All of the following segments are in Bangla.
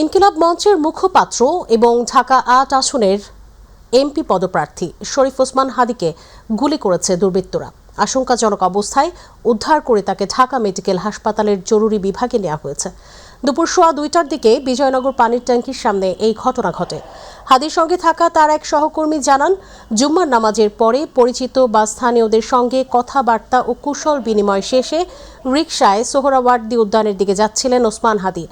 ইনকিলাব মঞ্চের মুখপাত্র এবং ঢাকা ৮ আসনের এমপি পদপ্রার্থী শরীফ ওসমান হাদীকে গুলি করেছে দুর্বৃত্তরা। আশঙ্কাজনক অবস্থায় উদ্ধার করে তাকে ঢাকা মেডিকেল হাসপাতালের জরুরি বিভাগে নেওয়া হয়েছে। দুপুর 2:15টার দিকে বিজয়নগর পানির ট্যাঙ্কির সামনে এই ঘটনা ঘটে। হাদীর সঙ্গে থাকা তার এক সহকর্মী জানান, জুম্মার নামাজের পরে পরিচিত বা স্থানীয়দের সঙ্গে কথাবার্তা ও কুশল বিনিময় শেষে রিকশায় সোহরাওয়ার্দী উদ্যানের দিকে যাচ্ছিলেন ওসমান হাদী।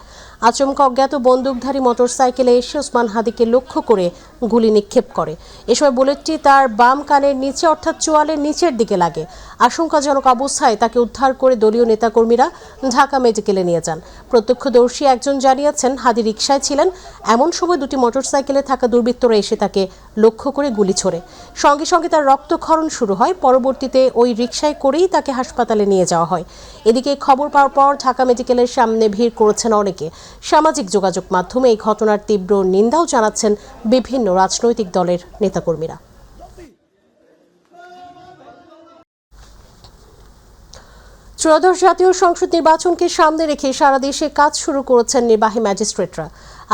আচমকা অজ্ঞাত বন্দুকধারী মোটরসাইকেলে এসে ওসমান হাদীকে লক্ষ্য করে গুলি নিক্ষেপ করে। এ সময় বুলেটটি তার বাম কানের নিচে অর্থাৎ চোয়ালের নিচের দিকে লাগে। আশঙ্কাজনক অবস্থায় তাকে উদ্ধার করে দলীয় নেতাকর্মীরা ঢাকা মেডিকেলে নিয়ে যান। প্রত্যক্ষদর্শী একজন জানিয়েছেন, হাদী রিকশায় ছিলেন, এমন সময় দুটি মোটরসাইকেলে থাকা দুর্বৃত্তরা এসে তাকে লক্ষ্য করে গুলি ছোড়ে। সঙ্গে সঙ্গে তার রক্তক্ষরণ শুরু হয়। পরবর্তীতে ওই রিকশায় করেই তাকে হাসপাতালে নিয়ে যাওয়া হয়। এদিকে খবর পাওয়ার পর ঢাকা মেডিকেলের সামনে ভিড় করেছেন অনেকে। সামাজিক যোগাযোগ মাধ্যমে এই ঘটনার তীব্র নিন্দাও জানাচ্ছেন বিভিন্ন রাজনৈতিক দলের নেতাকর্মীরা। ত্রয়োদশ জাতীয় সংসদ নির্বাচনকে সামনে রেখে সারা দেশে কাজ শুরু করেছেন নির্বাহী ম্যাজিস্ট্রেটরা।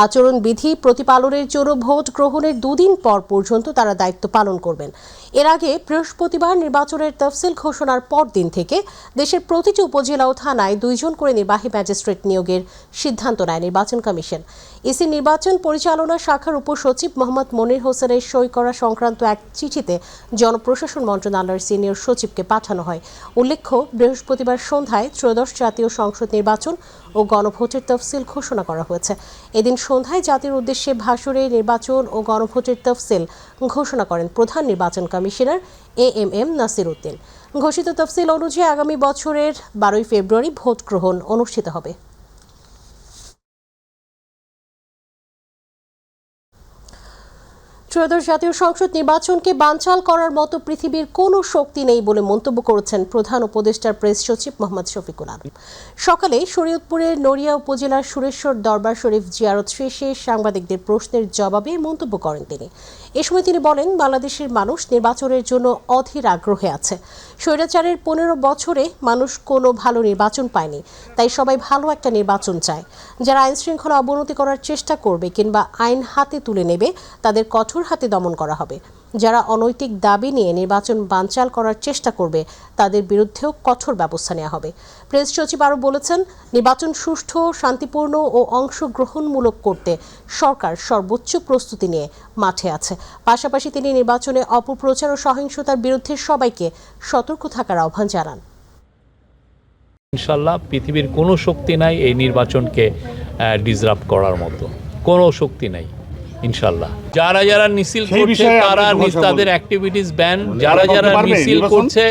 আচরণবিধি প্রতিপালনের জন্য ভোট গ্রহণের দুদিন পর পর্যন্ত তারা দায়িত্ব পালন করবেন। এর আগে বৃহস্পতিবার নির্বাচনের তফসিল ঘোষণার পর দিন থেকে দেশের প্রতিটি উপজেলা ও থানায় 2 জন করে নির্বাহী ম্যাজিস্ট্রেট নিয়োগের সিদ্ধান্ত নেয় নির্বাচন কমিশন। ইসি নির্বাচন পরিচালনা শাখার উপসচিব মোহাম্মদ মনির হোসেনের সই করা সংক্রান্ত এক চিঠিতে জনপ্রশাসন মন্ত্রণালয়ের সিনিয়র সচিবকে পাঠানো হয়। উল্লেখ্য, বৃহস্পতিবার সন্ধ্যায় ত্রয়োদশ জাতীয় সংসদ নির্বাচন ও গণভোটের তফসিল ঘোষণা করা হয়েছে। এদিন সন্ধ্যায় জাতির উদ্দেশ্যে ভাষণে নির্বাচন ও গণভোটের তফসিল ঘোষণা করেন প্রধান নির্বাচন কমিশনার AMM নাসির উদ্দিন। ঘোষিত তফসিল অনুযায়ী আগামী বছরের 12 ফেব্রুয়ারি ভোট গ্রহণ অনুষ্ঠিত হবে। ত্রয়োদশ জাতীয় সংসদ নির্বাচনকে বানচাল করার মতো পৃথিবীর কোনো শক্তি নেই বলে মন্তব্য করেছেন প্রধান উপদেষ্টার প্রেস সচিব মোহাম্মদ শফিকুল আলম। সকালে শরীয়তপুরের নড়িয়া উপজেলার সুরেশ্বর দরবার শরীফ জিয়ারত শেষে সাংবাদিকদের প্রশ্নের জবাবে মন্তব্য করেন তিনি। এ সময় তিনি বলেন, বাংলাদেশের মানুষ নির্বাচনের জন্য অধীর আগ্রহে আছে। স্বৈরাচারের 15 বছরে মানুষ কোনো ভালো নির্বাচন পায়নি, তাই সবাই ভালো একটা নির্বাচন চায়। যারা আইন শৃঙ্খলা অবনতি করার চেষ্টা করবে কিংবা আইন হাতে তুলে নেবে, তাদের কঠোর হাতে দমন করা হবে। যারা অনৈতিক দাবি নিয়ে নির্বাচন বানচাল করার চেষ্টা করবে, তাদের বিরুদ্ধেও কঠোর ব্যবস্থা নেওয়া হবে। প্রেস সচিব আরও বলেছেন, নির্বাচন সুষ্ঠু, শান্তিপূর্ণ ও অংশগ্রহণমূলক করতে সরকার সর্বোচ্চ প্রস্তুতি নিয়ে মাঠে আছে। পাশাপাশি তিনি নির্বাচনে অপপ্রচার ও সহিংসতার বিরুদ্ধে সবাইকে সতর্ক থাকার আহ্বান জানান। ইনশাআল্লাহ পৃথিবীর কোনো শক্তি নাই এই নির্বাচনকে ডিসরাপ্ট করার মতো, কোনো শক্তি নাই ইনশাআল্লাহ। যারা যারা মিছিল করছে তারা তাদের অ্যাক্টিভিটিস ব্যান, যারা যারা মিছিল করছে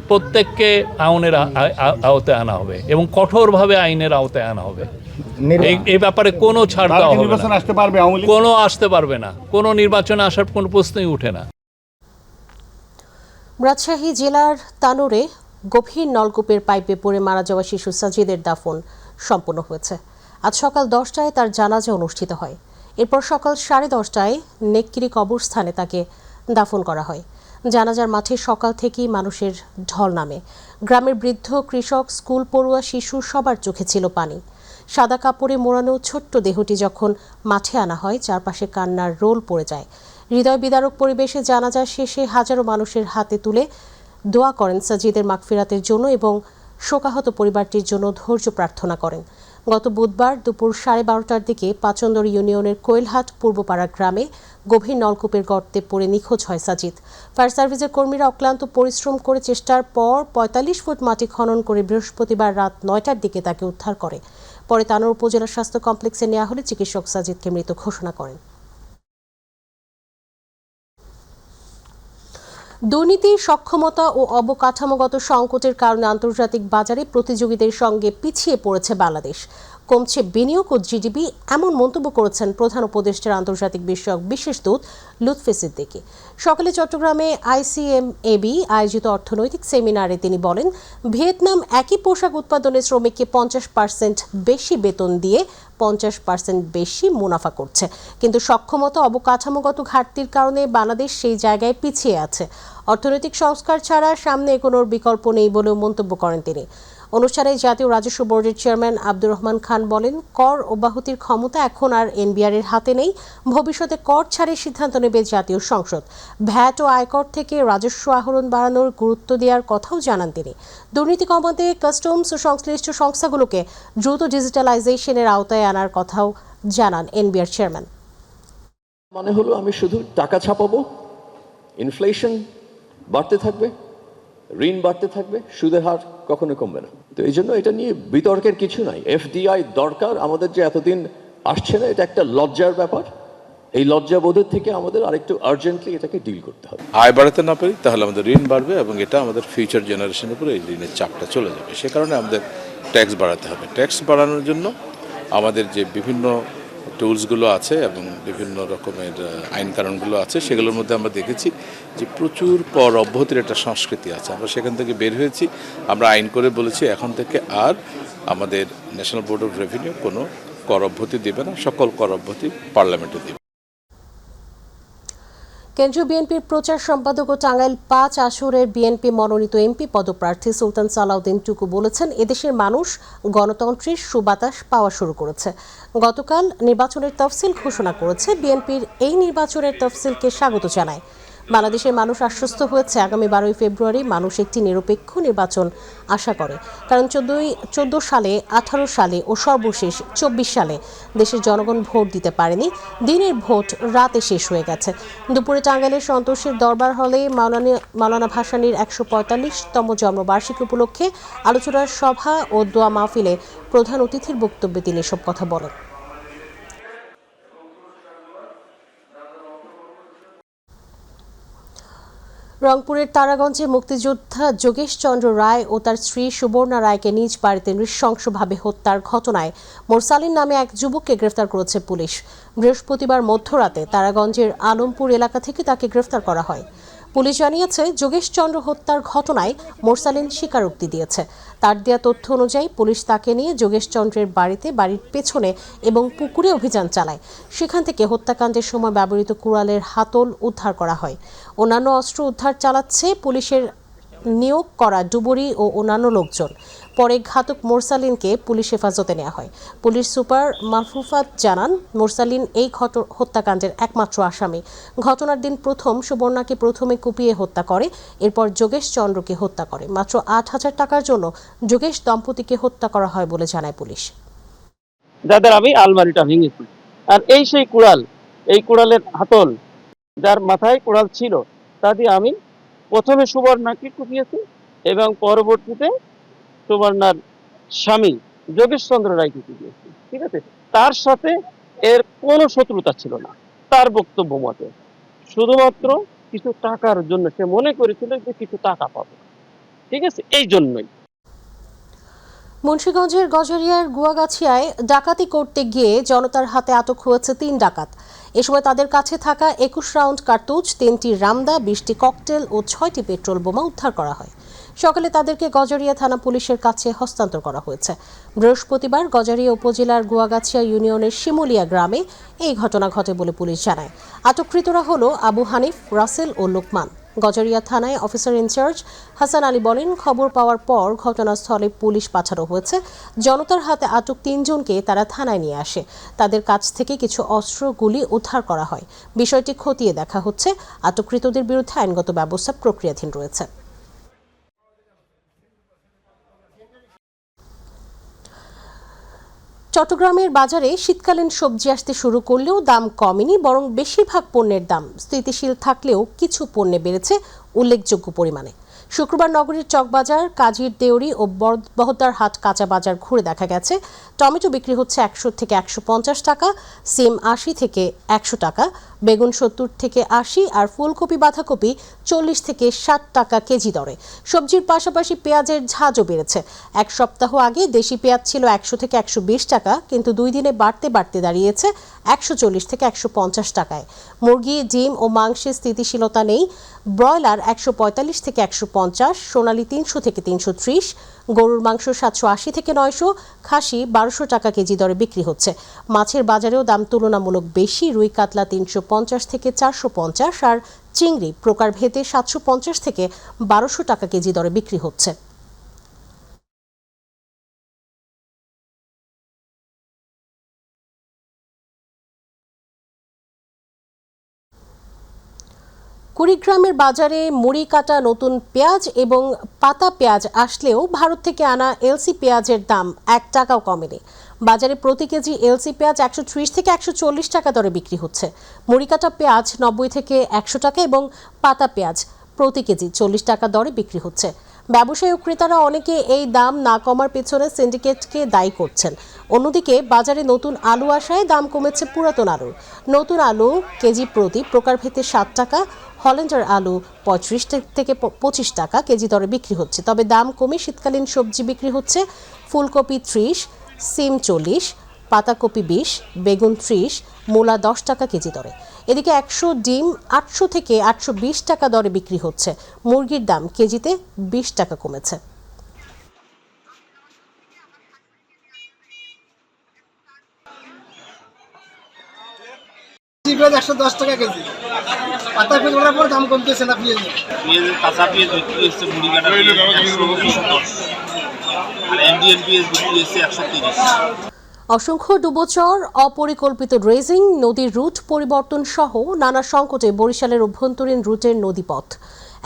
প্রত্যেককে আইনের আওতায় আনা হবে এবং কঠোরভাবে আইনের আওতায় আনা হবে। এই ব্যাপারে কোনো ছাড় দেওয়া হবে না, কোনো আসতে পারবে না, কোনো নির্বাচনে আসার কোনো প্রশ্নই উঠে না। রাজশাহী জেলার তানোরে গভীর নলকূপের পাইপে পড়ে মারা যাওয়া শিশু সাজিদের দাফন সম্পন্ন হয়েছে। আজ সকাল 10টায় তার জানাজা অনুষ্ঠিত হয়। এরপর সকাল 10:30টায় নেককিরি কবরস্থানে তাকে দাফন করা হয়। জানাজার মাঠে সকাল থেকেই মানুষের ঢল নামে। গ্রামের বৃদ্ধ, কৃষক, স্কুল পড়ুয়া, শিশু সবার চোখে ছিল পানি। সাদা কাপড়ে মোড়ানো ছোট্ট দেহটি যখন মাঠে আনা হয়, চারপাশে কান্নার রোল পড়ে যায়। হৃদয় বিদারক পরিবেশে জানাজা শেষে হাজারো মানুষের হাতে তুলে দোয়া করেন সাজিদের মাগফিরাতের জন্য এবং শোকাহত পরিবারটির জন্য ধৈর্য প্রার্থনা করেন। গত বুধবার দুপুর 12:30টার দিকে পাচন্দর ইউনিয়নের কোয়েলহাট পূর্বপাড়া গ্রামে গভীর নলকূপের গর্তে পড়ে নিখোঁজ হয় সাজিদ। ফায়ার সার্ভিসের কর্মীরা অক্লান্ত পরিশ্রম করে চেষ্টার পর 45 ফুট মাটি খনন করে বৃহস্পতিবার রাত 9টার দিকে তাকে উদ্ধার করে। পরে তানোর উপজেলা স্বাস্থ্য কমপ্লেক্সে নেওয়া হলে চিকিৎসক সাজিদকে মৃত ঘোষণা করেন। দুর্নীতি, সক্ষমতা ও অবকাঠামোগত সংকটের কারণে আন্তর্জাতিক বাজারে প্রতিযোগীদের সঙ্গে পিছিয়ে পড়েছে বাংলাদেশ। কমছে বিনিয়োগ ও জিডিপি, এমন মন্তব্য করেছেন প্রধান উপদেষ্টার আন্তর্জাতিক বিষয়ক বিশেষ দূত লুৎফি সিদ্দিকী। সকালে চট্টগ্রামে ICMAB আয়োজিত অর্থনৈতিক সেমিনারে তিনি বলেন, ভিয়েতনাম একই পোশাক উৎপাদনে শ্রমিককে 50% বেশি বেতন দিয়ে 50% বেশি মুনাফা করছে, কিন্তু সক্ষমতা অবকাঠামোগত ঘাটতির কারণে বাংলাদেশ সেই জায়গায় পিছিয়ে আছে। অর্থনৈতিক সংস্কার ছাড়া সামনে এগোনোর বিকল্প নেই বলেও মন্তব্য করেন তিনি। অনুষ্ঠানে জাতীয় রাজস্ব বোর্ডের চেয়ারম্যান আব্দুর রহমান খান বলেন, কর অব্যাহতির ক্ষমতা এখন আর এনবিআর এর হাতে নেই। ভবিষ্যতে কর ছাড়ের সিদ্ধান্ত নেবে জাতীয় সংসদ। ভ্যাট ও আয়কর থেকে রাজস্ব আহরণ বাড়ানোর গুরুত্ব দেওয়ার কথাও জানান তিনি। দুর্নীতি কমাতে কাস্টমস ও সংশ্লিষ্ট সংস্থাগুলোকে দ্রুত ডিজিটালাইজেশনের আওতায় আনার কথাও জানান এনবিআর চেয়ারম্যান। মানে হলো আমি শুধু টাকা ছাপাবো, ইনফ্লেশন বাড়তে থাকবে, ঋণ বাড়তে থাকবে, সুদের হার কখনো কমবে না। তো এই জন্য এটা নিয়ে বিতর্কের কিছু নাই। এফডিআই দরকার আমাদের, যে এতদিন আসছে না, এটা একটা লজ্জার ব্যাপার। এই লজ্জাবোধের থেকে আমাদের আরেকটু আর্জেন্টলি এটাকে ডিল করতে হবে। আয় বাড়াতে না পারি তাহলে আমাদের ঋণ বাড়বে এবং এটা আমাদের ফিউচার জেনারেশনের উপরে এই ঋণের চাপটা চলে যাবে। সে কারণে আমাদের ট্যাক্স বাড়াতে হবে। ট্যাক্স বাড়ানোর জন্য আমাদের যে বিভিন্ন টুলসগুলো আছে এবং বিভিন্ন রকমের আইন কানুনগুলো আছে, সেগুলোর মধ্যে আমরা দেখেছি যে প্রচুর কর অব্যাহতির একটা সংস্কৃতি আছে। আমরা সেখান থেকে বের হয়েছি। আমরা আইন করে বলেছি এখন থেকে আর আমাদের ন্যাশনাল বোর্ড অফ রেভিনিউ কোনো কর অব্যাহতি দেবে না, সকল কর অব্যাহতি পার্লামেন্টে দেবে। কেন্দ্রীয় বিএনপির প্রচার সম্পাদক ও টাঙ্গাইল ৫ আসনের বিএনপি মনোনীত এমপি পদপ্রার্থী সুলতান সালাউদ্দিন টুকু বলেছেন, এদেশের মানুষ গণতন্ত্রের সুবাতাস পাওয়া শুরু করেছে। গতকাল নির্বাচনের তফসিল ঘোষণা করেছে। বিএনপির এই নির্বাচনের তফসিলকে স্বাগত জানায়। বাংলাদেশের মানুষ আশ্বস্ত হয়েছে, আগামী 12 ফেব্রুয়ারি মানুষ একটি নিরপেক্ষ নির্বাচন আশা করে। কারণ 14 সালে, 18 সালে ও সর্বশেষ 24 সালে দেশের জনগণ ভোট দিতে পারেনি। দিনের ভোট রাতে শেষ হয়ে গেছে। দুপুরে টাঙ্গাইলের সন্তোষের দরবার হলে মাওলানা ভাসানীর 145তম জন্মবার্ষিকী উপলক্ষে আলোচনার সভা ও দোয়া মাহফিলে প্রধান অতিথির বক্তব্যে তিনি এসব কথা বলেন। রংপুরের তারাগঞ্জে মুক্তিযোদ্ধা যোগেশ চন্দ্র রায় ও তার স্ত্রী সুবর্ণা রায়কে নিজ বাড়িতে নৃশংসভাবে হত্যার ঘটনায় মোরসালিন নামে এক যুবককে গ্রেফতার করেছে পুলিশ। বৃহস্পতিবার মধ্যরাতে তারাগঞ্জের আলমপুর এলাকা থেকে তাকে গ্রেফতার করা হয়। পুলিশ জানিয়েছে, যোগেশ চন্দ্র হত্যার ঘটনায় মোরসালিন স্বীকারোক্তি দিয়েছে। তার দেওয়া তথ্য অনুযায়ী পুলিশ তাকে নিয়ে যোগেশ চন্দ্রের বাড়ির পেছনে এবং পুকুরে অভিযান চালায়। সেখান থেকে হত্যাকাণ্ডের সময় ব্যবহৃত কুড়ালের হাতল উদ্ধার করা হয়। অন্যান্য অস্ত্র উদ্ধার চালাচ্ছে পুলিশের নিয়োগ করা ডুবুরি ও অন্যান্য লোকজন। পরে ঘাতক মোরসালিনকে পুলিশ হেফাজতে নেওয়া হয়। পুলিশ সুপার মাহফুফাত জানান, মোরসালিন এই হত্যাকাণ্ডের একমাত্র আসামি। ঘটনার দিন সুবর্ণাকে প্রথমে কুপিয়ে হত্যা করে, এরপর যোগেশ চন্দ্রকে হত্যা করে। মাত্র 8,000 টাকার জন্য যোগেশ দম্পতিকে হত্যা করা হয় বলে জানায় পুলিশ। যাদের আমি আলমারিটা ভেঙেছি, আর এই সেই কুড়াল, এই কুড়ালের হাতল, যার মাথায় কুড়াল ছিল, তা দিয়ে আমি প্রথমে সুবর্ণাকে কুপিয়েছি এবং পরবর্তীতে সুবর্ণার স্বামী যোগেশ চন্দ্র রায়কে কুপিয়েছি। ঠিক আছে, তার সাথে এর কোনো শত্রুতা ছিল না। তার বক্তব্য মতে শুধুমাত্র কিছু টাকার জন্য সে মনে করেছিল যে কিছু টাকা পাবে। ঠিক আছে, এই জন্যই। মুন্সিগঞ্জের গজারিয়ার গুয়াগাছিয়ায় ডাকাতি করতে গিয়ে জনতার হাতে আটক হয়েছে 3 ডাকাত। এ সময় তাদের কাছে থাকা 21 রাউন্ড কার্তুজ, 3টি রামদা, 20টি ককটেল ও 6টি পেট্রোল বোমা উদ্ধার করা হয়। সকালে তাদেরকে গজারিয়া থানা পুলিশের কাছে হস্তান্তর করা হয়েছে। বৃহস্পতিবার গজারিয়া উপজেলার গুয়াগাছিয়া ইউনিয়নের শিমুলিয়া গ্রামে এই ঘটনা ঘটে বলে পুলিশ জানায়। আটককৃতরা হলো আবু হানিফ, রাসেল ও লোকমান। গজারিয়া থানায় অফিসার ইনচার্জ হাসান আলী বলেন, খবর পাওয়ার পর ঘটনাস্থলে পুলিশ পাঠানো হয়েছে। জনতার হাতে আটক 3 জনকে তারা থানায় নিয়ে আসে। তাদের কাছ থেকে কিছু অস্ত্র, গুলি উদ্ধার করা হয়। বিষয়টি খতিয়ে দেখা হচ্ছে। আটককৃতদের বিরুদ্ধে আইনগত ব্যবস্থা প্রক্রিয়াধীন রয়েছে। চট্টগ্রামের বাজারে শীতকালীন সবজি আসতে শুরু করলেও দাম কমেনি, বরং বেশিরভাগ পণ্যের দাম স্থিতিশীল থাকলেও কিছু পণ্যে বেড়েছে উল্লেখযোগ্য পরিমাণে। শুক্রবার নগরীর চকবাজার, কাজীর দেউরি ও বহদ্দার হাট কাঁচা বাজার ঘুরে দেখা গেছে, টমেটো বিক্রি হচ্ছে 100 থেকে 150 টাকা, সিম 80 থেকে 100 টাকা, বেগুন 70 থেকে 80 আর ফুলকপি, বাঁধাকপি 40 থেকে 60 টাকা কেজি দরে। সবজির পাশাপাশি পেঁয়াজের ঝাঁজও বেড়েছে। এক সপ্তাহ আগে দেশি পেঁয়াজ ছিল 100 থেকে 120 টাকা, কিন্তু 2 দিনে বাড়তে বাড়তে দাঁড়িয়েছে 140 থেকে 150 টাকায়। মুরগি, ডিম ও মাংসের স্থিতিশীলতা নেই। ব্রয়লার 145 থেকে 150, সোনালী 300 থেকে 330, গরুর মাংস 780 থেকে 900, খাসি 1200 টাকা কেজি দরে বিক্রি হচ্ছে। মাছের বাজারেও দাম তুলনামূলক বেশি। রুই কাতলা 350 থেকে 450 আর চিংড়ি প্রকারভেদে 750 থেকে 1200 টাকা কেজি দরে বিক্রি হচ্ছে। কুড়িগ্রামের বাজারে মুড়ি কাটা নতুন পেঁয়াজ এবং পাতা পেঁয়াজ আসলেও ভারত থেকে আনা এলসি পেঁয়াজের দাম 1 টাকাও কমেনি। বাজারে প্রতি কেজি এলসি পেঁয়াজ 130 থেকে 140 টাকা দরে বিক্রি হচ্ছে। মুড়ি কাটা পেঁয়াজ 90 থেকে 100 টাকা এবং পাতা পেঁয়াজ প্রতি কেজি 40 টাকা দরে বিক্রি হচ্ছে। ব্যবসায়ী ও ক্রেতারা অনেকে এই দাম না কমার পেছনে সিন্ডিকেটকে দায়ী করছেন। অন্যদিকে বাজারে নতুন আলু আসায় দাম কমেছে পুরাতন আলুর। নতুন আলু কেজি প্রতি প্রকারভেদে 7 টাকা, হল্যান্ডার আলু 35 থেকে 25 টাকা কেজি দরে বিক্রি হচ্ছে। তবে দাম কমে শীতকালীন সবজি বিক্রি হচ্ছে। ফুলকপি 30, সিম 40, পাতাকপি 20, বেগুন 30, মূলা 10 টাকা কেজি দরে। এদিকে 100 ডিম 800 থেকে 820 টাকা দরে বিক্রি হচ্ছে। মুরগির দাম কেজিতে 20 টাকা কমেছে। পেঁয়াজ 110 টাকা কেজি, পাতা পেঁয়াজ ওঠার পর দাম কমতেছে না। পেঁয়াজের কাঁচা পেঁয়াজ বিক্রি হচ্ছে মুড়ি কাটা পেঁয়াজ 110 আর ইন্ডিয়ান পেঁয়াজ বিক্রি হচ্ছে 130। অসংখ্য ডুবোচর, অপরিকল্পিত ড্রেজিং, নদীর রুট পরিবর্তন সহ নানা সংকটে বরিশালের অভ্যন্তরীণ রুটের নদীপথ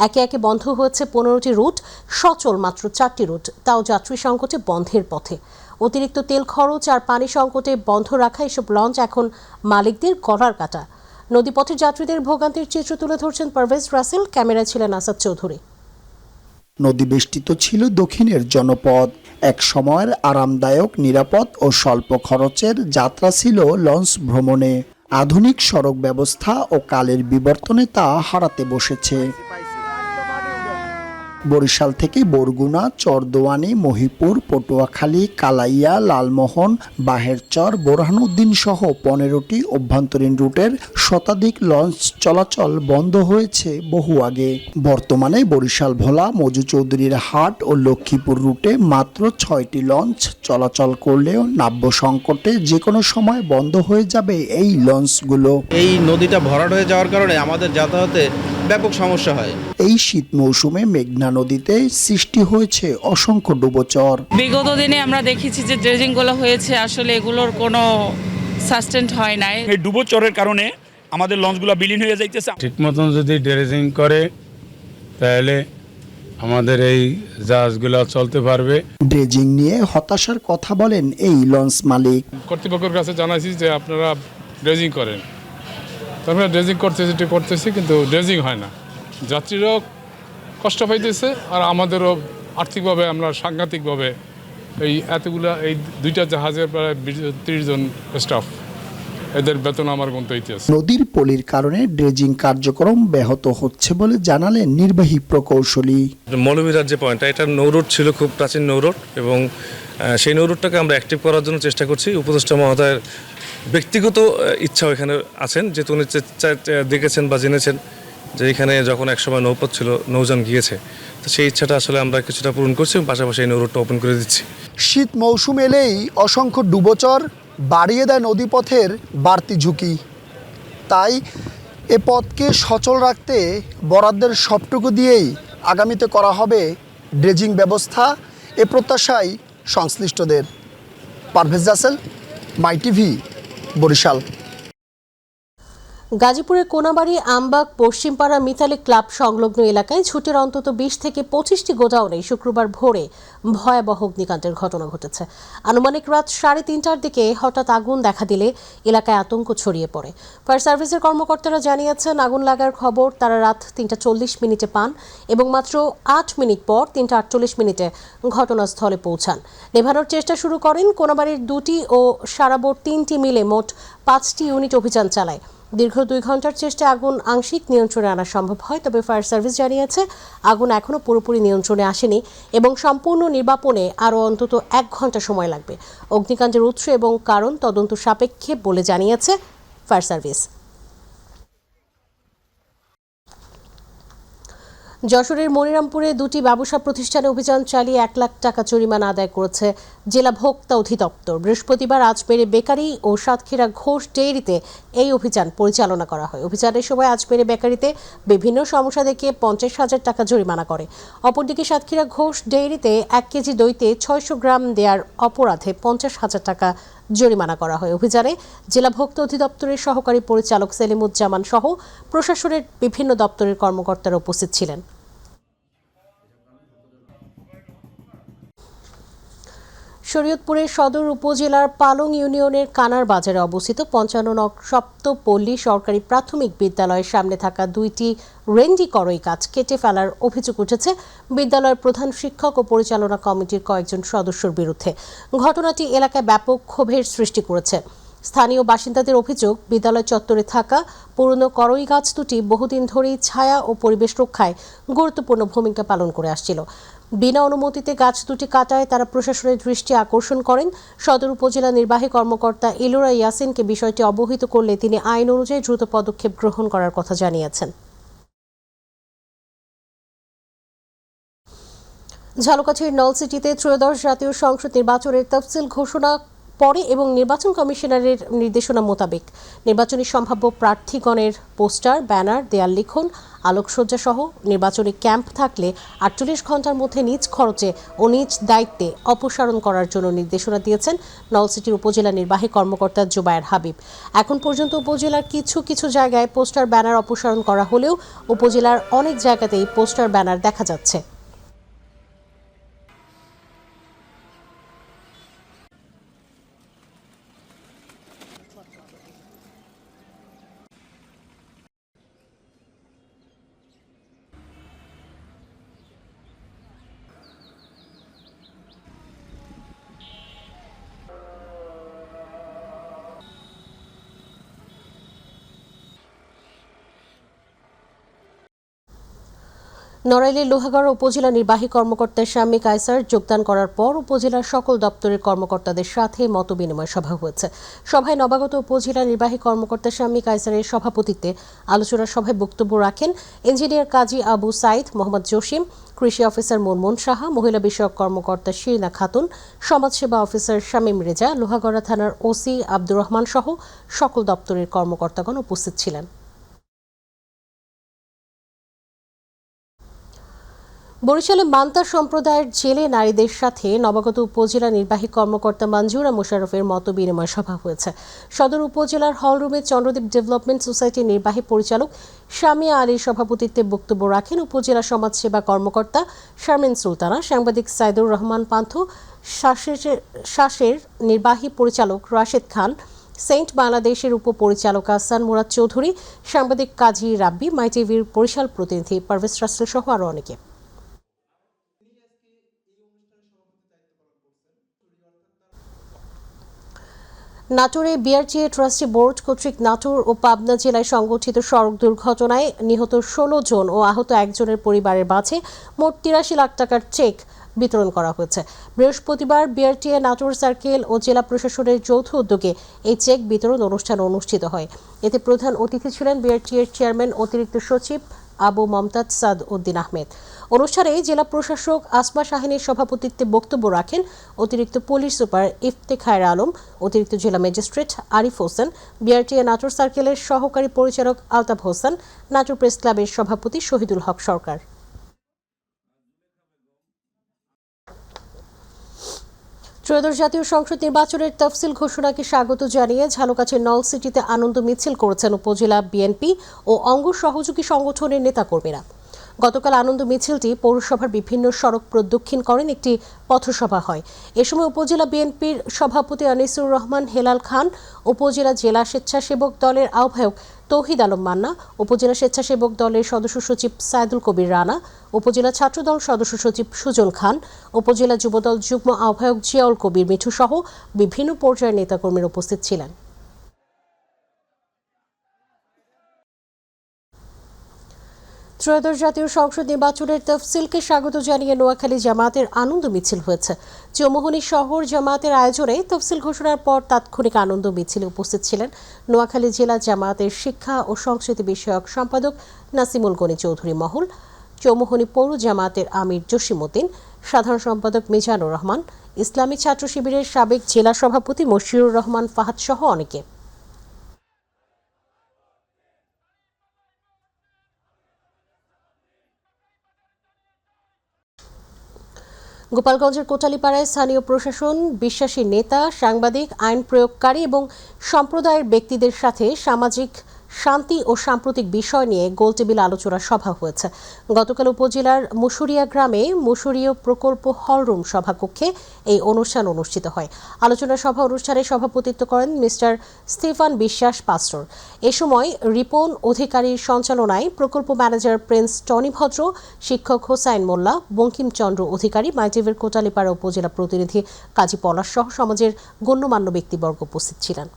একে একে বন্ধ হয়েছে। 15টি রুট, সচল মাত্র 4টি রুট, তাও যাত্রী সংকটে বন্ধের পথে। অতিরিক্ত তেল খরচ আর পানি সংকটে বন্ধ রাখা এসব লঞ্চ এখন মালিকদের গলার কাটা। নদীপথের যাত্রীদের ভোগান্তির চিত্র তুলে ধরছেন পারভেজ রাসেল, ক্যামেরায় ছিলেন আসাদ চৌধুরী। নদী বেষ্টিত ছিল দক্ষিণের জনপদ। এক সময়ের আরামদায়ক, নিরাপদ ও স্বল্প খরচের যাত্রা ছিল লঞ্চ ভ্রমণে। আধুনিক সড়ক ব্যবস্থা ও কালের বিবর্তনে তা হারাতে বসেছে। বরিশাল থেকে বরগুনা, চরদোয়ানি, মহিপুর, পটুয়াখালী, কালাইয়া, লালমোহন, বাহেরচর, বোরহানউদ্দিন সহ 15টি অভ্যন্তরীণ রুটের শতাধিক লঞ্চ চলাচল বন্ধ হয়েছে বহু আগে। বর্তমানে বরিশাল ভোলা, মজু চৌধুরীর হাট ও লক্ষ্মীপুর রুটে মাত্র 6টি লঞ্চ চলাচল করলেও নাব্য সংকটে যে কোনো সময় বন্ধ হয়ে যাবে এই লঞ্চগুলো। এই নদীটা ভরাট হয়ে যাওয়ার কারণে আমাদের যাতায়াতে ব্যাপক সমস্যা হয়। এই শীত মৌসুমে মেঘনা নদীতে সৃষ্টি হয়েছে অসংখ্য ডুবোচর। বিগত দিনে আমরা দেখেছি যে ড্রেজিংগুলো হয়েছে, আসলে এগুলোর কোনো সাস্টেন্ট হয় নাই। এই ডুবোচরের কারণে আমাদের লঞ্চগুলো বিলীন হয়ে যাইতেছে। ঠিক মতন যদি ড্রেজিং করে তাহলে আমাদের এই জাহাজগুলো চলতে পারবে। ড্রেজিং নিয়ে হতাশার কথা বলেন এই লঞ্চ মালিক। কর্তৃপক্ষের কাছে জানাইছি যে আপনারা ড্রেজিং করেন, তারপরে ড্রেজিং করতেছি কিন্তু ড্রেজিং হয় না। যাত্রীরাও কষ্ট পাইতেছে আর আমাদেরও আর্থিকভাবে আমরা সাংঘাতিকভাবে এই এই 2টা জাহাজের প্রায় 30 জন স্টাফ, এদের বেতন আমার গুনতে হইতেছে। নদীর পলির কারণে ড্রেজিং কার্যক্রম ব্যাহত হচ্ছে বলে জানালেন নির্বাহী প্রকৌশলী। মৌলভীরাজ যে পয়েন্টটা, এটা নৌরুট ছিল, খুব প্রাচীন নৌরুট, এবং সেই নৌরুটটাকে আমরা অ্যাক্টিভ করার জন্য চেষ্টা করছি। উপদেষ্টা মহোদয়ের ব্যক্তিগত ইচ্ছাও এখানে আছেন, যেহেতু উনি দেখেছেন বা জেনেছেন যে এখানে যখন একসময় নৌপথ ছিল, নৌযান গিয়েছে, তো সেই ইচ্ছাটা আসলে আমরা কিছুটা পূরণ করছি, পাশাপাশি এই নৌরুটটা ওপেন করে দিচ্ছি। শীত মৌসুম এলেই অসংখ্য ডুবোচর বাড়িয়ে দেয় নদীপথের বাড়তি ঝুঁকি। তাই এ পথকে সচল রাখতে বরাদ্দের সবটুকু দিয়েই আগামীতে করা হবে ড্রেজিং ব্যবস্থা, এ প্রত্যাশায় সংশ্লিষ্টদের। পারভেজ রাসেল, মাই টিভি, বরিশাল। গাজীপুরের কোনাবাড়ি আমবাগ পশ্চিমপাড়া মিতালি ক্লাব সংলগ্ন এলাকায় ছুটির অন্তত 20 থেকে 25টি গোডাউনে শুক্রবার ভোরে ভয়াবহ অগ্নিকাণ্ডের ঘটনা ঘটেছে। আনুমানিক রাত 3:30টার দিকে হঠাৎ আগুন দেখা দিলে এলাকায় আতঙ্ক ছড়িয়ে পড়ে। ফায়ার সার্ভিসের কর্মকর্তারা জানিয়েছেন, আগুন লাগার খবর তারা রাত 3:40 মিনিটে পান এবং মাত্র 8 মিনিট পর 3:48 ঘটনাস্থলে পৌঁছান। নেভানোর চেষ্টা শুরু করেন। কোনাবাড়ির 2টি ও সারাবোর 3টি মিলে মোট 5টি ইউনিট অভিযান চালায়। দীর্ঘ 2 ঘন্টার চেষ্টায় আগুন আংশিক নিয়ন্ত্রণে আনা সম্ভব হয়। তবে ফায়ার সার্ভিস জানিয়েছে, আগুন এখনও পুরোপুরি নিয়ন্ত্রণে আসেনি এবং সম্পূর্ণ নির্বাপনে আরও অন্তত 1 ঘন্টা সময় লাগবে। অগ্নিকাণ্ডের উৎস এবং কারণ তদন্ত সাপেক্ষে বলে জানিয়েছে ফায়ার সার্ভিস। যশোরের মনিরামপুরে 2টি ব্যবসা প্রতিষ্ঠানে অভিযান চালিয়ে 1 লাখ টাকা জরিমানা আদায় করেছে জেলা ভোক্তা অধিদপ্তর। বৃহস্পতিবার আজমেরে বেকারি ও সাতক্ষীরা ঘোষ ডেইরিতে এই অভিযান পরিচালনা করা হয়। অভিযানের সময় আজমেরে বেকারিতে বিভিন্ন সমস্যা দেখিয়ে 50,000 টাকা জরিমানা করে। অপরদিকে সাতক্ষীরা ঘোষ ডেইরিতে 1 কেজি দইতে 600 গ্রাম দেওয়ার অপরাধে 50,000 টাকা জরিমানা করা হয়। অভিযানে জেলা ভোক্তা অধিদপ্তরের সহকারী পরিচালক সেলিমুজ্জামান সহ প্রশাসনের বিভিন্ন দপ্তরের কর্মকর্তারা উপস্থিত ছিলেন। শরীয়তপুরের সদর উপজেলার পালং ইউনিয়নের কানার বাজারে অবস্থিত 55 নং সপ্তপল্লী সরকারি প্রাথমিক বিদ্যালয়ের সামনে থাকা 2টি রেন্ডি করই গাছ কেটে ফেলার অভিযোগ উঠেছে বিদ্যালয়ের প্রধান শিক্ষক ও পরিচালনা কমিটির কয়েকজন সদস্যের বিরুদ্ধে। ঘটনাটি এলাকায় ব্যাপক ক্ষোভের সৃষ্টি করেছে। স্থানীয় বাসিন্দাদের অভিযোগ, বিদ্যালয় চত্বরে থাকা পুরনো করই গাছ দুটি বহুদিন ধরেই ছায়া ও পরিবেশ রক্ষায় গুরুত্বপূর্ণ ভূমিকা পালন করে আসছিল। বিনা অনুমতিতে গাছ দুটি কাটায় তারা প্রশাসনের দৃষ্টি আকর্ষণ করেন। সদর উপজেলা নির্বাহী কর্মকর্তা ইলোরা ইয়াসিনকে বিষয়টি অবহিত করলে তিনি আইন অনুযায়ী দ্রুত পদক্ষেপ গ্রহণ করার কথা জানিয়েছেন। ঝালকাঠির নলসিটিতে ত্রয়োদশ জাতীয় সংসদ নির্বাচনের তফসিল ঘোষণা পরে এবং নির্বাচন কমিশনারের নির্দেশনা মোতাবেক নির্বাচনী সম্ভাব্য প্রার্থীগণের পোস্টার, ব্যানার, দেয়াল লিখন, আলোকসজ্জা সহ নির্বাচনী ক্যাম্প থাকলে 48 ঘন্টার মধ্যে নিজ খরচে ও নিজ দায়িত্বে অপসারণ করার জন্য নির্দেশনা দিয়েছেন নলসিটির উপজেলা নির্বাহী কর্মকর্তা জুবায়ের হাবিব। এখন পর্যন্ত উপজেলার কিছু জায়গায় পোস্টার, ব্যানার অপসারণ করা হলেও উপজেলার অনেক জায়গাতেই পোস্টার, ব্যানার দেখা যাচ্ছে। নড়াইলের লোহাগড়া উপজেলা নির্বাহী কর্মকর্তা শাম্মী কায়সার যোগদান করার পর উপজেলার সকল দপ্তরের কর্মকর্তাদের সাথে মতবিনিময় সভা হয়েছে। সভায় নবাগত উপজেলা নির্বাহী কর্মকর্তা শাম্মী কায়সারের সভাপতিত্বে আলোচনা সভায় বক্তব্য রাখেন ইঞ্জিনিয়ার কাজী আবু সাইদ, মোহাম্মদ জসিম, কৃষি অফিসার মুনমুন সাহা, মহিলা বিষয়ক কর্মকর্তা শিরিনা খাতুন, সমাজসেবা অফিসার শামীম রেজা, লোহাগড়া থানার ওসি আব্দুর রহমান সহ সকল দপ্তরের কর্মকর্তাগণ উপস্থিত ছিলেন। বরিশালে মান্তা সম্প্রদায়ের জেলে নারীদের সাথে নবাগত উপজেলা নির্বাহী কর্মকর্তা মঞ্জুরা মোশাররফের মতবিনিময় সভা হয়েছে। সদর উপজেলার হলরুমে চন্দ্রদ্বীপ ডেভেলপমেন্ট সোসাইটির নির্বাহী পরিচালক শামিয়া আলীর সভাপতিত্বে বক্তব্য রাখেন উপজেলা সমাজসেবা কর্মকর্তা শারমিন সুলতানা, সাংবাদিক সাইদুর রহমান পান্থ, শাসের নির্বাহী পরিচালক রাশেদ খান, সেন্ট বাংলাদেশের উপপরিচালক আহসান মুরাদ চৌধুরী, সাংবাদিক কাজী রাব্বি, মাই টিভির বরিশাল প্রতিনিধি পারভেজ রাসেল সহ আরও অনেকে। নাটোরে বিআরটিএ ট্রাস্টি বোর্ড কর্তৃক নাটোর ও পাবনা জেলায় সংঘটিত সড়ক দুর্ঘটনায় নিহত 16 জন ও আহত একজনের পরিবারের মাঝে মোট 83 লাখ টাকার চেক বিতরণ করা হয়েছে। বৃহস্পতিবার বিআরটিএ নাটোর সার্কেল ও জেলা প্রশাসনের যৌথ উদ্যোগে এই চেক বিতরণ অনুষ্ঠান অনুষ্ঠিত হয়। এতে প্রধান অতিথি ছিলেন বিআরটিএর চেয়ারম্যান অতিরিক্ত সচিব আবু মমতাজ সাদ উদ্দিন আহমেদ। অনুষ্ঠানে জেলা প্রশাসক আসমা শাহিনের সভাপতিত্বে বক্তব্য রাখেন অতিরিক্ত পুলিশ সুপার ইফতেখার আলম, অতিরিক্ত জেলা ম্যাজিস্ট্রেট আরিফ হোসেন, বিআরটিএ নাটোর সার্কেলের সহকারী পরিচালক আলতাফ হোসেন, নাটোর প্রেস ক্লাবের সভাপতি শহীদুল হক সরকার। ত্রয়োদশ জাতীয় সংসদ নির্বাচনের তফসিল ঘোষণাকে স্বাগত জানিয়ে ঝালকাঠির নলসিটিতে আনন্দ মিছিল করেছেন উপজেলা বিএনপি ও অঙ্গ সহযোগী সংগঠনের নেতাকর্মীরা। গতকাল আনন্দ মিছিলটি পৌরসভার বিভিন্ন সড়ক প্রদক্ষিণ করেন, একটি পথসভা হয়। এ সময় উপজেলা বিএনপির সভাপতি আনিসুর রহমান হেলাল খান, উপজেলা জেলা স্বেচ্ছাসেবক দলের আহ্বায়ক তৌহিদ আলম মান্না, উপজেলা স্বেচ্ছাসেবক দলের সদস্য সচিব সাইদুল কবির রানা, উপজেলা ছাত্রদল সদস্য সচিব সুজন খান, উপজেলা যুবদল যুগ্ম আহ্বায়ক জিয়াউল কবির মিঠু সহ বিভিন্ন পর্যায়ের নেতাকর্মীরা উপস্থিত ছিলেন। ত্রয়োদশ জাতীয় সংসদ নির্বাচনের তফসিলকে স্বাগত জানিয়ে নোয়াখালী জামায়াতের আনন্দ মিছিল হয়েছে। চৌমুহনী শহর জামায়াতের আয়োজনে তফসিল ঘোষণার পর তাৎক্ষণিক আনন্দ মিছিলে উপস্থিত ছিলেন নোয়াখালী জেলা জামায়াতের শিক্ষা ও সংস্কৃতি বিষয়ক সম্পাদক নাসিমুল গনি চৌধুরী মহল, চৌমুহনী পৌর জামায়াতের আমির জসিমউদ্দিন, সাধারণ সম্পাদক মিজানুর রহমান, ইসলামী ছাত্র শিবিরের সাবেক জেলা সভাপতি মশিউর রহমান ফাহাদ সহ অনেকে। গোপালগঞ্জের কোটালীপাড়ায় স্থানীয় প্রশাসন, বিশ্বাসী নেতা, সাংবাদিক, আইন প্রয়োগকারী এবং সম্প্রদায়ের ব্যক্তিদের সাথে সামাজিক শান্তি ও সাম্প্রতিক বিষয় নিয়ে গোলটেবিল আলোচনা সভা হয়েছে। গতকাল উপজেলার মুসুরিয়া গ্রামে মুসুরীয় প্রকল্প হলরুম সভাকক্ষে এই অনুষ্ঠান অনুষ্ঠিত হয়। আলোচনা সভা অনুষ্ঠানে সভাপতিত্ব করেন মিস্টার স্টিফান বিশ্বাস পাস্টর। এ সময় রিপন অধিকারীর সঞ্চালনায় প্রকল্প ম্যানেজার প্রিন্স টনি ভদ্র, শিক্ষক হোসাইন মোল্লা, বঙ্কিমচন্দ্র অধিকারী, মাইটিভের কোটালীপাড়া উপজেলা প্রতিনিধি কাজী পলাশ সহ সমাজের গণ্যমান্য ব্যক্তিবর্গ উপস্থিত ছিলেন।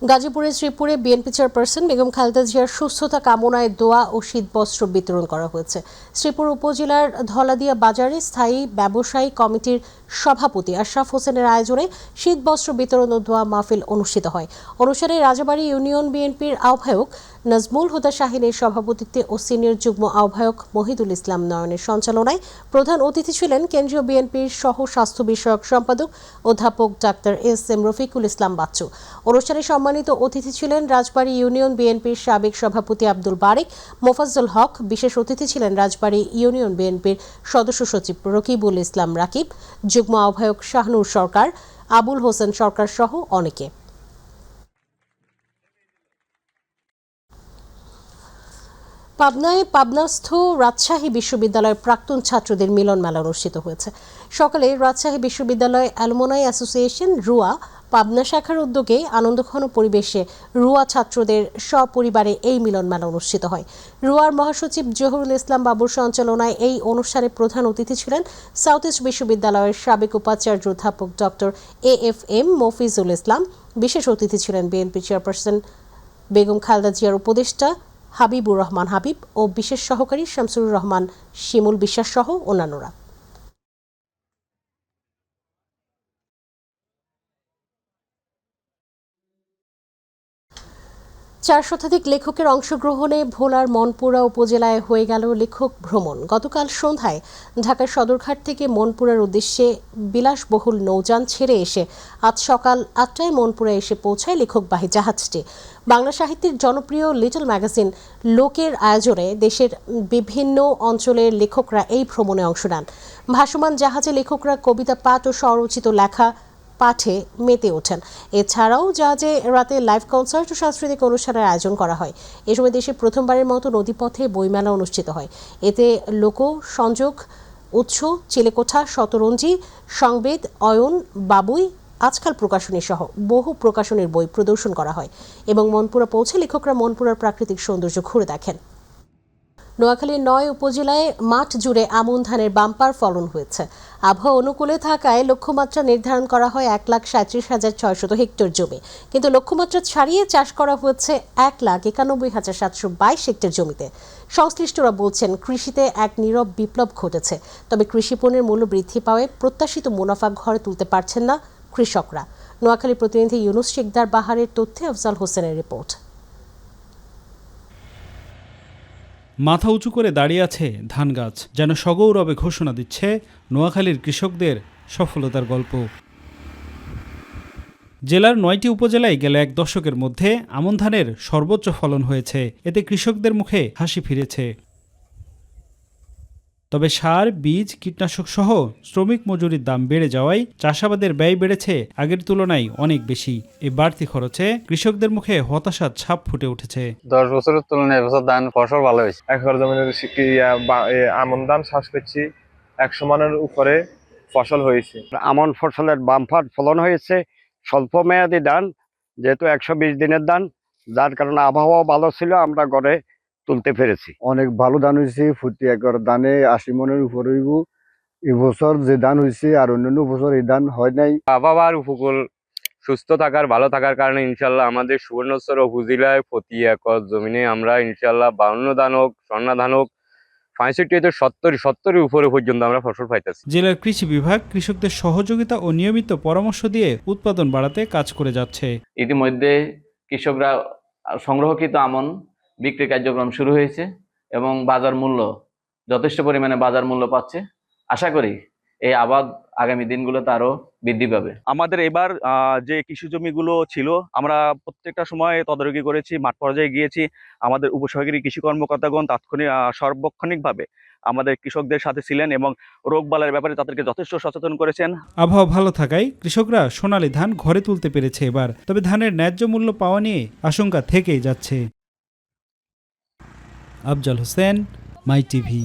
গাজীপুরের শ্রীপুরে বিএনপি চেয়ারপারসন বেগম খালেদা জিয়ার সুস্থতা কামনায় দোয়া ও শীতবস্ত্র বিতরণ করা হয়েছে। শ্রীপুর উপজেলার ধলাদিয়া বাজারে স্থায়ী ব্যবসায়ী কমিটির সভাপতি আশরাফ হোসেনের আয়োজনে শীতবস্ত্র বিতরণ ও দোয়া মাহফিল অনুষ্ঠিত হয়। অনুষ্ঠানে রাজাবাড়ী ইউনিয়ন বিএনপির আহ্বায়ক নাজমুল হুদা শাহিনের সভাপতিত্বে ও সিনিয়র যুগ্ম আহ্বায়ক মহিদুল ইসলাম নয়নের সঞ্চালনায় প্রধান অতিথি ছিলেন কেন্দ্রীয় বিএনপির সহ স্বাস্থ্য বিষয়ক সম্পাদক অধ্যাপক ডাক্তার এস.এম. রফিকুল ইসলাম বাচ্চু। অনুষ্ঠানে সম্মানিত অতিথি ছিলেন রাজবাড়ী ইউনিয়ন বিএনপির সাবেক সভাপতি আব্দুল বারেক মোফাজ্জল হক। বিশেষ অতিথি ছিলেন রাজবাড়ী ইউনিয়ন বিএনপির সদস্য সচিব রকিবুল ইসলাম রাকিব, যুগ্ম আহ্বায়ক শাহনুর সরকার, আবুল হোসেন সরকার সহ অনেকে। পাবনায় পাবনাস্থ রাজশাহী বিশ্ববিদ্যালয়ের প্রাক্তন ছাত্রদের মিলন মেলা অনুষ্ঠিত হয়েছে। সকালে রাজশাহী বিশ্ববিদ্যালয় অ্যালুমনাই অ্যাসোসিয়েশন রুয়া পাবনা শাখার উদ্যোগে আনন্দঘন পরিবেশে রুয়া ছাত্রদের সপরিবারে এই মিলন মেলা অনুষ্ঠিত হয়। রুয়ার মহাসচিব জহুরুল ইসলাম বাবুর সঞ্চালনায় এই অনুষ্ঠানে প্রধান অতিথি ছিলেন সাউথ ইস্ট বিশ্ববিদ্যালয়ের সাবেক উপাচার্য অধ্যাপক ডক্টর এ.এফ.এম. মফিজুল ইসলাম। বিশেষ অতিথি ছিলেন বিএনপি চেয়ারপারসন বেগম খালেদা জিয়ার উপদেষ্টা হাবিবুর রহমান হাবিব ও বিশেষ সহকারী শামসুর রহমান শিমুল বিশ্বাস সহ অন্যান্যরা। 4 শতাধিক লেখকের অংশগ্রহণে ভোলার মনপুরা উপজেলায় হয়ে গেল লেখক ভ্রমণ। গতকাল সন্ধ্যায় ঢাকার সদরঘাট থেকে মনপুরার উদ্দেশ্যে বিলাসবহুল নৌযান ছেড়ে এসে আজ সকাল 8টায় মনপুরা এসে পৌঁছায় লেখকবাহী জাহাজটি। বাংলা সাহিত্যের জনপ্রিয় লিটল ম্যাগাজিন লোকের আয়োজনে দেশের বিভিন্ন অঞ্চলের লেখকরা এই ভ্রমণে অংশ নেন। ভাসমান জাহাজে লেখকরা কবিতা পাঠ ও স্বরচিত লেখা পাঠে মেতে ওঠেন। এছাড়াও জাহাজে রাতে লাইভ কনসার্ট ও সাংস্কৃতিক অনুষ্ঠানের আয়োজন করা হয়। এ সময় দেশে প্রথমবারের মতো নদীপথে বইমেলা অনুষ্ঠিত হয়। এতে লোক সংযোগ উৎস, চিলেকোঠা, শতরঞ্জি, সংবেদ, অয়ন, বাবুই, আজকাল প্রকাশনী সহ বহু প্রকাশনীর বই প্রদর্শন করা হয় এবং মনপুরা পৌঁছে লেখকরা মনপুরার প্রাকৃতিক সৌন্দর্য ঘুরে দেখেন। নোয়াখালীর 9 উপজেলায় মাঠ জুড়ে আমন ধানের বাম্পার ফলন হয়েছে। আবহাওয়া অনুকূলে থাকায় লক্ষ্যমাত্রা নির্ধারণ করা হয় 1,37,600 হেক্টর জমি, কিন্তু লক্ষ্যমাত্রা ছাড়িয়ে চাষ করা হয়েছে 1,91,722 হেক্টর জমিতে। সংশ্লিষ্টরা বলছেন কৃষিতে এক নীরব বিপ্লব ঘটেছে, তবে কৃষি পণ্যের মূল্য বৃদ্ধি পাওয়ায় প্রত্যাশিত মুনাফা ঘরে তুলতে পারছেন না কৃষকরা। নোয়াখালী প্রতিনিধি ইউনুস শিকদার বাহারের তথ্যে আফজাল হোসেনের রিপোর্ট। মাথা উঁচু করে দাঁড়িয়ে আছে ধান গাছ, যেন সগৌরবে ঘোষণা দিচ্ছে নোয়াখালীর কৃষকদের সফলতার গল্প। জেলার 9টি উপজেলায় গেল 1 দশকের মধ্যে আমন ধানের সর্বোচ্চ ফলন হয়েছে। এতে কৃষকদের মুখে হাসি ফিরেছে। তবে সার, বীজ, কীটনাশক সহ শ্রমিক মজুরির দাম বেড়ে যাওয়ায় চাষাবাদের ব্যয় বেড়েছে আগের তুলনায় অনেক বেশি। এই বাড়তি খরচে কৃষকদের মুখে হতাশার ছাপ ফুটে উঠেছে। 10 বছরের তুলনায় এবছর ধান ফসল ভালো হয়েছে। 1 একর জমির আমন ধান চাষ করছি, 100 মনের উপরে ফসল হয়েছে। আমন ফসলের বাম্পার ফলন হয়েছে। স্বল্প মেয়াদী ধান, যেহেতু 120 দিনের ধান, যার কারণে আবহাওয়া ভালো ছিল, আমরা গড়ে তুলতে পেরেছি। অনেক ভালো ধান হয়েছে। প্রতি একর ধানে 80 মনের উপরে হইব। এবছর যে ধান হয়েছে আর অন্যান্য বছর এই ধান হয় নাই। আবহাওয়ার উপকূল সুস্থ থাকার, ভালো থাকার কারণে ইনশাল্লাহ আমাদের সুবর্ণচর উপজেলায় প্রতি একর জমিনে আমরা ইনশাল্লাহ 52 ধান হোক, স্বর্ণা ধান হোক, 65-70 উপরে পর্যন্ত আমরা ফসল পাইতেছি। জেলার কৃষি বিভাগ কৃষকদের সহযোগিতা ও নিয়মিত পরামর্শ দিয়ে উৎপাদন বাড়াতে কাজ করে যাচ্ছে। ইতিমধ্যে কৃষকরা সংগ্রহকৃত আমন বিক্রি কার্যক্রম শুরু হয়েছে এবং বাজার মূল্য যথেষ্ট পরিমাণে বাজার মূল্য পাচ্ছে। আশা করি এই আবাদ আগামী দিনগুলোতে আরো বৃদ্ধি পাবে। আমাদের এবার যে কৃষি জমিগুলো ছিল আমরা প্রত্যেকটা সময় তদারকি করেছি, মাঠ পর্যায়ে গিয়েছি। আমাদের উপসহকারী কৃষি কর্মকর্তাগণ তাৎক্ষণিক সার্বক্ষণিকভাবে আমাদের কৃষকদের সাথে ছিলেন এবং রোগবালাইয়ের ব্যাপারে তাদেরকে যথেষ্ট সচেতন করেছেন। আবহাওয়া ভালো থাকায় কৃষকরা সোনালী ধান ঘরে তুলতে পেরেছে এবার, তবে ধানের ন্যায্য মূল্য পাওয়া নিয়ে আশঙ্কা থেকেই যাচ্ছে। আফজাল হোসেন, মাই টিভি।